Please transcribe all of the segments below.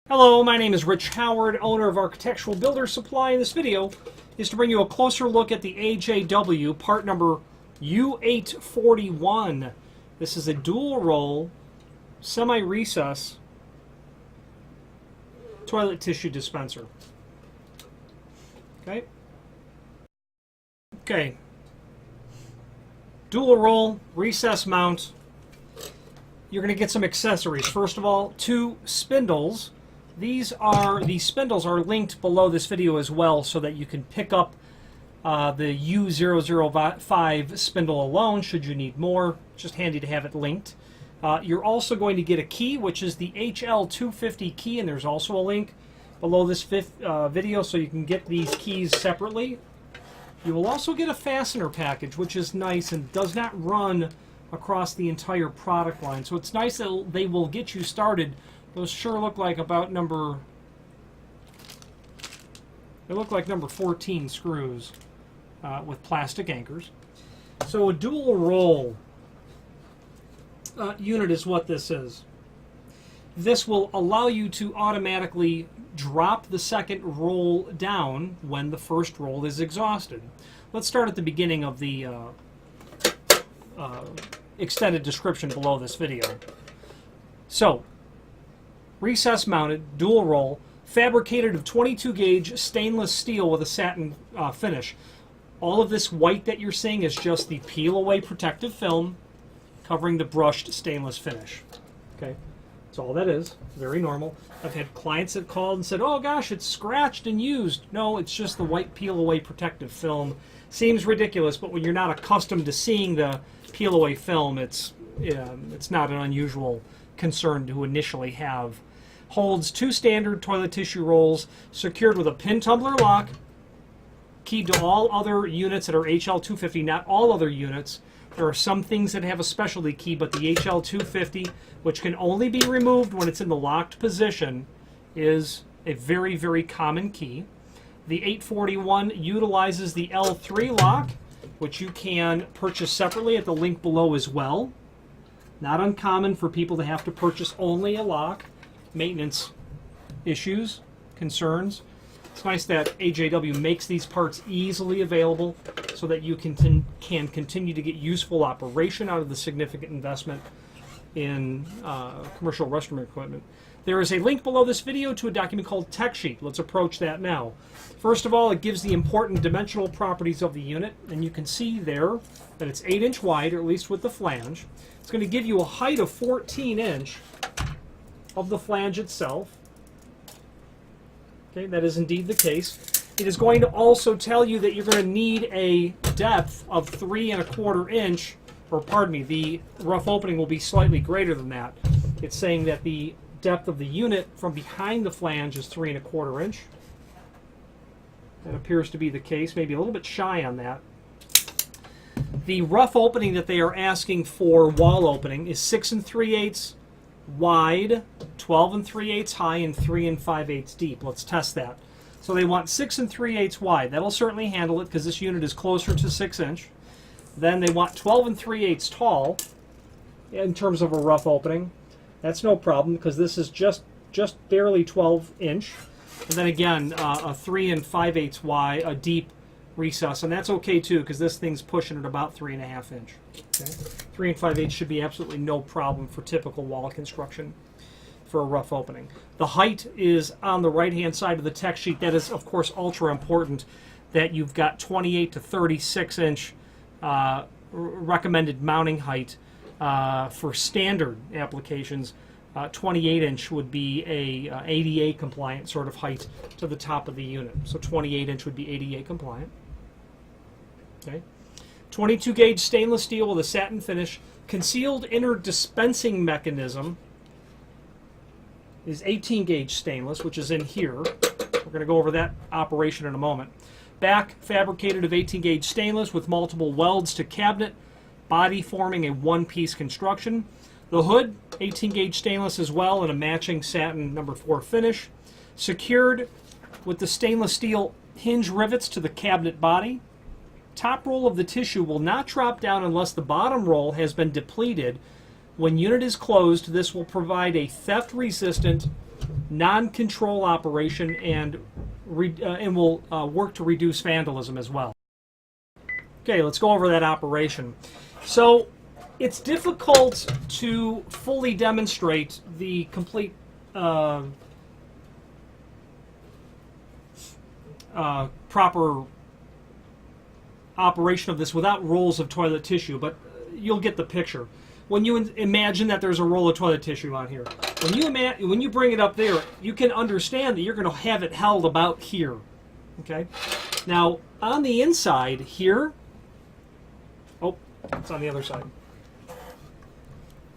Hello, my name is Rich Howard, owner of Architectural Builder Supply, and this video is to bring you a closer look at the AJW part number U841. This is a dual roll, semi-recess toilet tissue dispenser. Okay. Dual roll, recess mount. You're going to get some accessories. First of all, two spindles. These spindles are linked below this video as well, so that you can pick up the U005 spindle alone should you need more. Just handy to have it linked. You're also going to get a key, which is the HL250 key, and there's also a link below this video, so you can get these keys separately. You will also get a fastener package, which is nice and does not run across the entire product line. So it's nice that they will get you started. Those sure look like about number 14 screws with plastic anchors. So a dual roll unit is what this is. This will allow you to automatically drop the second roll down when the first roll is exhausted. Let's start at the beginning of the extended description below this video. So, recess mounted, dual roll, fabricated of 22 gauge stainless steel with a satin finish. All of this white that you're seeing is just the peel away protective film covering the brushed stainless finish. Okay, that's all that is. Very normal. I've had clients that called and said, oh gosh, it's scratched and used. No, it's just the white peel away protective film. Seems ridiculous, but when you're not accustomed to seeing the peel away film, it's not an unusual concern to initially have. Holds two standard toilet tissue rolls secured with a pin tumbler lock, keyed to all other units that are HL250, not all other units. There are some things that have a specialty key, but the HL250, which can only be removed when it's in the locked position, is a very, very common key. The 841 utilizes the L3 lock, which you can purchase separately at the link below as well. Not uncommon for people to have to purchase only a lock. Maintenance issues, concerns. It's nice that AJW makes these parts easily available so that you can continue to get useful operation out of the significant investment in commercial restroom equipment. There is a link below this video to a document called Tech Sheet. Let's approach that now. First of all, it gives the important dimensional properties of the unit, and you can see there that it's 8-inch wide, or at least with the flange. It's going to give you a height of 14-inch of the flange itself. Okay, that is indeed the case. It is going to also tell you that you're going to need a depth of 3 1/4 inch, or pardon me, the rough opening will be slightly greater than that. It's saying that the depth of the unit from behind the flange is 3 1/4 inch. That appears to be the case, maybe a little bit shy on that. The rough opening that they are asking for wall opening is 6 3/8 wide, 12 3/8 high, and 3 5/8 deep. Let's test that. So they want 6 3/8 wide. That'll certainly handle it because this unit is closer to 6-inch. Then they want 12 3/8 tall in terms of a rough opening. That's no problem because this is just barely 12-inch. And then again, a 3 5/8 wide, a deep recess, and that's okay too because this thing's pushing at about 3 1/2 inch. Okay? 3 5/8 should be absolutely no problem for typical wall construction for a rough opening. The height is on the right-hand side of the tech sheet. That is, of course, ultra important that you've got 28 to 36-inch recommended mounting height for standard applications. 28-inch would be a ADA compliant sort of height to the top of the unit. So 28-inch would be ADA compliant. Okay. 22 gauge stainless steel with a satin finish. Concealed inner dispensing mechanism is 18 gauge stainless, which is in here. We're going to go over that operation in a moment. Back fabricated of 18 gauge stainless with multiple welds to cabinet, body forming a one-piece construction. The hood, 18 gauge stainless as well, and a matching satin number 4 finish. Secured with the stainless steel hinge rivets to the cabinet body. Top roll of the tissue will not drop down unless the bottom roll has been depleted. When unit is closed, this will provide a theft-resistant non-control operation and will work to reduce vandalism as well. Okay, let's go over that operation. So it's difficult to fully demonstrate the complete proper operation of this without rolls of toilet tissue, but you'll get the picture. When you imagine that there's a roll of toilet tissue on here, when you bring it up there, you can understand that you're going to have it held about here. Okay. Now on the inside here, oh, it's on the other side.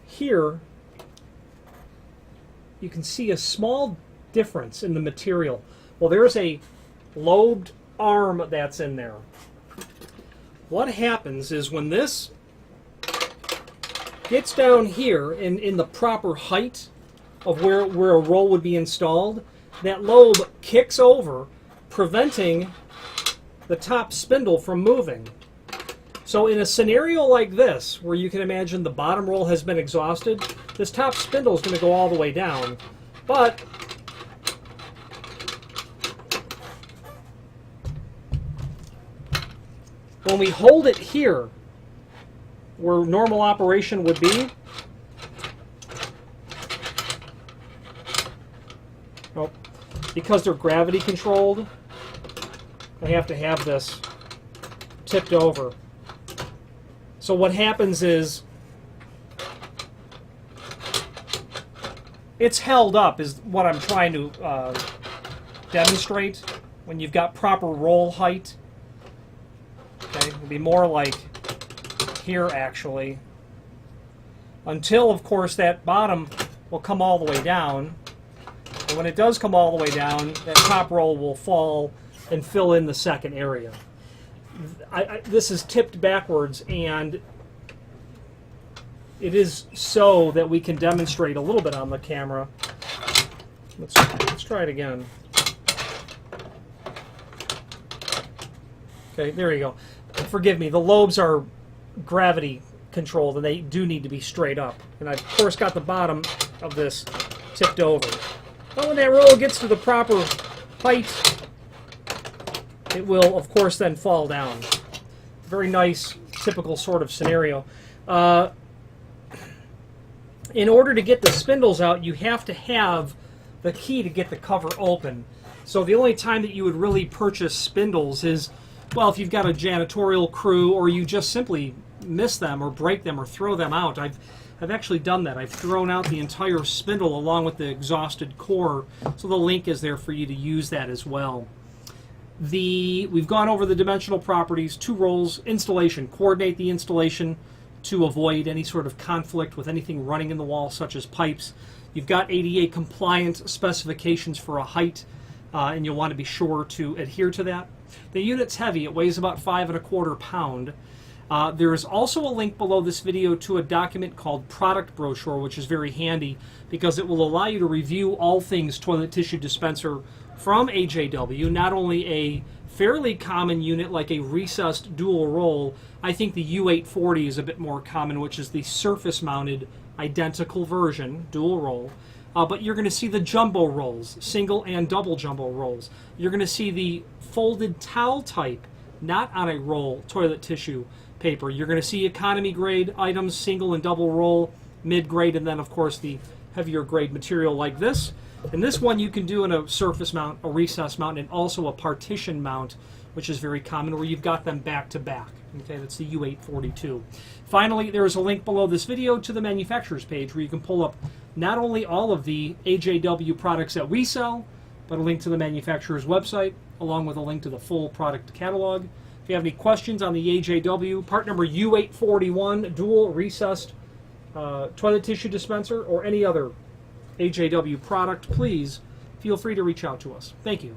Here, you can see a small difference in the material. Well, there's a lobed arm that's in there. What happens is when this gets down here in the proper height of where a roll would be installed, that lobe kicks over, preventing the top spindle from moving. So in a scenario like this, where you can imagine the bottom roll has been exhausted, this top spindle is going to go all the way down. But when we hold it here, where normal operation would be, oh, because they're gravity controlled, I have to have this tipped over. So what happens is it's held up, is what I'm trying to demonstrate. When you've got proper roll height, okay, it'll be more like here actually, until of course that bottom will come all the way down. And when it does come all the way down, that top roll will fall and fill in the second area. This is tipped backwards, and it is so that we can demonstrate a little bit on the camera. Let's try it again. Okay, there you go. Forgive me, the lobes are gravity controlled and they do need to be straight up. And I've of course got the bottom of this tipped over. But when that roll gets to the proper height, it will of course then fall down. Very nice, typical sort of scenario. In order to get the spindles out, you have to have the key to get the cover open. So the only time that you would really purchase spindles is, well, if you've got a janitorial crew or you just simply miss them or break them or throw them out. I've actually done that. I've thrown out the entire spindle along with the exhausted core, so the link is there for you to use that as well. We've gone over the dimensional properties, 2 rolls, installation. Coordinate the installation to avoid any sort of conflict with anything running in the wall, such as pipes. You've got ADA compliant specifications for a height, and you'll want to be sure to adhere to that. The unit's heavy. It weighs about 5 1/4 pounds. There is also a link below this video to a document called Product Brochure, which is very handy because it will allow you to review all things toilet tissue dispenser from AJW, not only a fairly common unit like a recessed dual roll. I think the U840 is a bit more common, which is the surface-mounted identical version, dual roll. But you're going to see the jumbo rolls, single and double jumbo rolls. You're going to see the folded towel type, not on a roll, toilet tissue paper. You're going to see economy grade items, single and double roll, mid grade, and then of course the heavier grade material like this. And this one you can do in a surface mount, a recess mount, and also a partition mount, which is very common, where you've got them back to back. Okay, that's the U842. Finally, there is a link below this video to the manufacturer's page where you can pull up not only all of the AJW products that we sell, but a link to the manufacturer's website, along with a link to the full product catalog. If you have any questions on the AJW, part number U841, dual recessed toilet tissue dispenser, or any other AJW product, please feel free to reach out to us. Thank you.